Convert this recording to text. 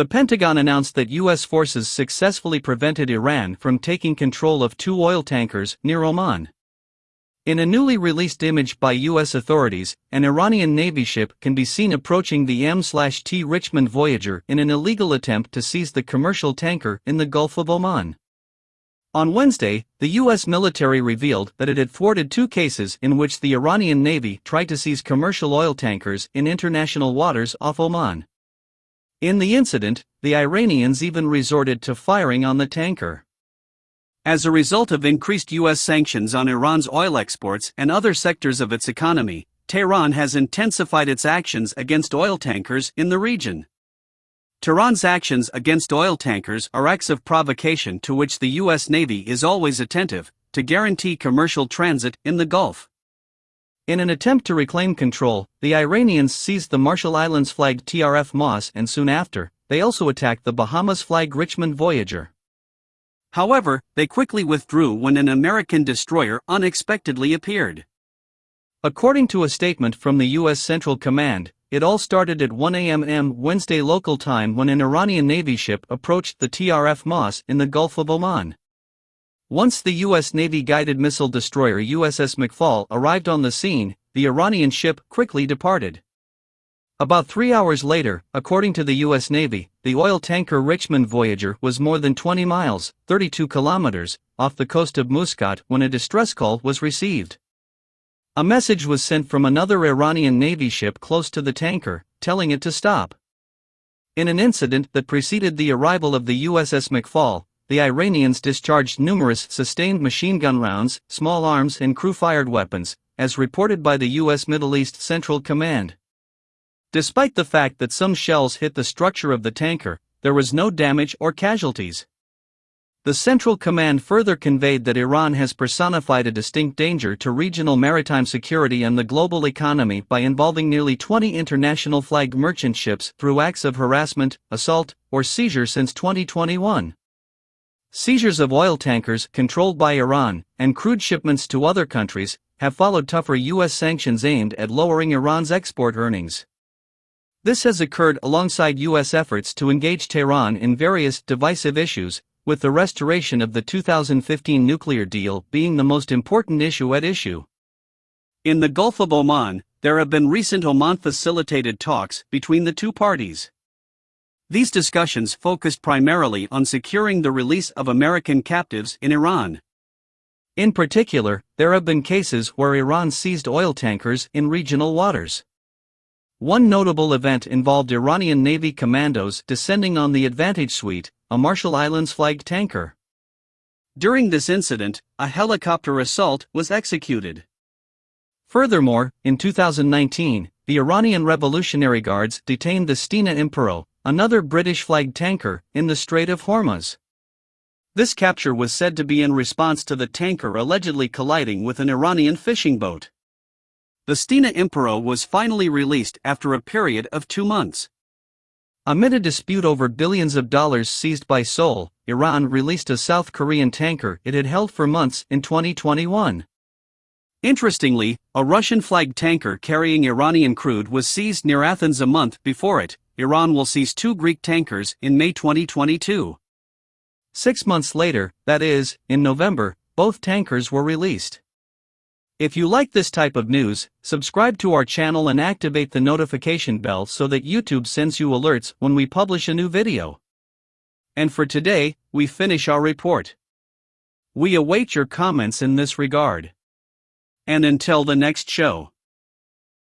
The Pentagon announced that U.S. forces successfully prevented Iran from taking control of 2 oil tankers near Oman. In a newly released image by U.S. authorities, an Iranian Navy ship can be seen approaching the M/T Richmond Voyager in an illegal attempt to seize the commercial tanker in the Gulf of Oman. On Wednesday, the U.S. military revealed that it had thwarted 2 cases in which the Iranian Navy tried to seize commercial oil tankers in international waters off Oman. In the incident, the Iranians even resorted to firing on the tanker. As a result of increased U.S. sanctions on Iran's oil exports and other sectors of its economy, Tehran has intensified its actions against oil tankers in the region. Tehran's actions against oil tankers are acts of provocation to which the U.S. Navy is always attentive, to guarantee commercial transit in the Gulf. In an attempt to reclaim control, the Iranians seized the Marshall Islands-flagged TRF Moss, and soon after, they also attacked the Bahamas-flagged Richmond Voyager. However, they quickly withdrew when an American destroyer unexpectedly appeared. According to a statement from the U.S. Central Command, it all started at 1 a.m. Wednesday local time when an Iranian Navy ship approached the TRF Moss in the Gulf of Oman. Once the U.S. Navy guided missile destroyer USS McFaul arrived on the scene, the Iranian ship quickly departed. About 3 hours later, according to the U.S. Navy, the oil tanker Richmond Voyager was more than 20 miles, 32 kilometers, off the coast of Muscat when a distress call was received. A message was sent from another Iranian Navy ship close to the tanker, telling it to stop. In an incident that preceded the arrival of the USS McFaul, the Iranians discharged numerous sustained machine gun rounds, small arms and crew-fired weapons, as reported by the U.S. Middle East Central Command. Despite the fact that some shells hit the structure of the tanker, there was no damage or casualties. The Central Command further conveyed that Iran has personified a distinct danger to regional maritime security and the global economy by involving nearly 20 international flagged merchant ships through acts of harassment, assault, or seizure since 2021. Seizures of oil tankers controlled by Iran and crude shipments to other countries have followed tougher U.S. sanctions aimed at lowering Iran's export earnings. This has occurred alongside U.S. efforts to engage Tehran in various divisive issues, with the restoration of the 2015 nuclear deal being the most important issue at issue. In the Gulf of Oman, there have been recent Oman-facilitated talks between the 2 parties. These discussions focused primarily on securing the release of American captives in Iran. In particular, there have been cases where Iran seized oil tankers in regional waters. One notable event involved Iranian Navy commandos descending on the Advantage Suite, a Marshall Islands-flagged tanker. During this incident, a helicopter assault was executed. Furthermore, in 2019, the Iranian Revolutionary Guards detained the Stena Impero, another British-flagged tanker, in the Strait of Hormuz. This capture was said to be in response to the tanker allegedly colliding with an Iranian fishing boat. The Stena Impero was finally released after a period of 2 months. Amid a dispute over billions of dollars seized by Seoul, Iran released a South Korean tanker it had held for months in 2021. Interestingly, a Russian-flagged tanker carrying Iranian crude was seized near Athens a month before it. Iran will seize 2 Greek tankers in May 2022. 6 months later, that is, in November, both tankers were released. If you like this type of news, subscribe to our channel and activate the notification bell so that YouTube sends you alerts when we publish a new video. And for today, we finish our report. We await your comments in this regard. And until the next show.